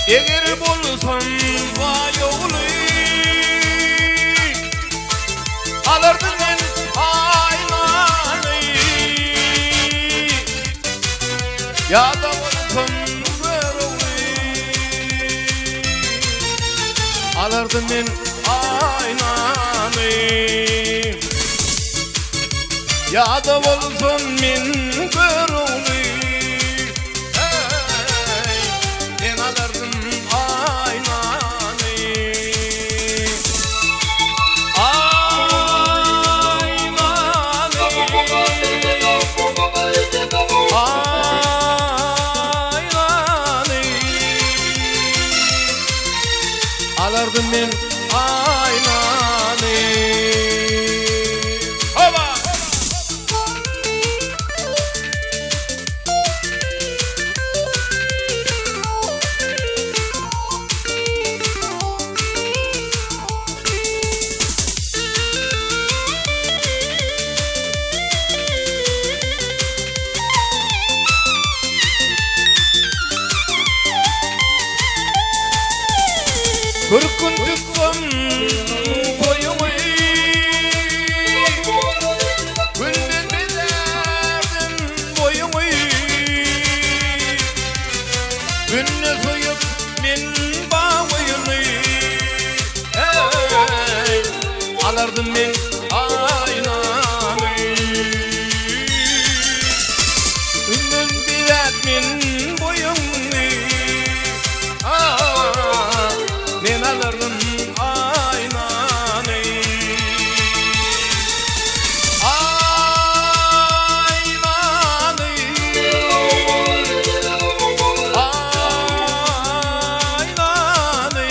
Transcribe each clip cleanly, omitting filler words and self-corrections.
Eger bolsam vay oğlu alırdım ben aynanı ya da bolsam ver oğlu alırdım ben aynanı ya da bolsam min ver oğlu alırdım ben aynanı. Hoba! Kırkın tuttum boyumu günden bilerdim boyumu günne soyup min bağıyını alırdım ben aynanı günden bilerdim boyumu men alırdım aynanı aynanı aynanı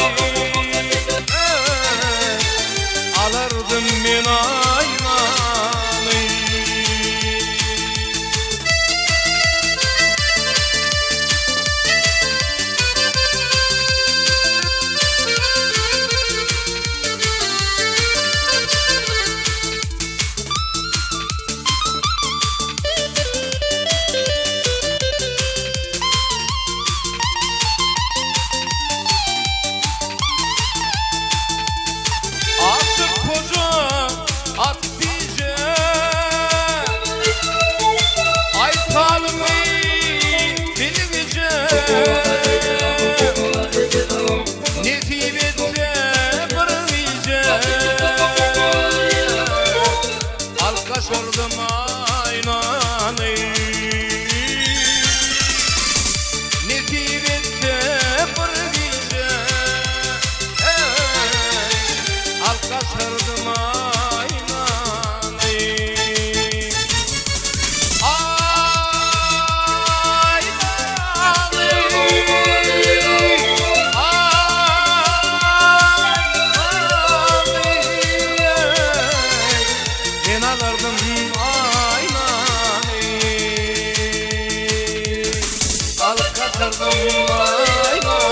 alırdım men aynanı. Aşık koca at bize aytalım bilgice nesibette bir vice alkaşırdım aynanı nesibette bir vice alkaşırdım aynanı men alırdım aynanı alkaşırdım aynanı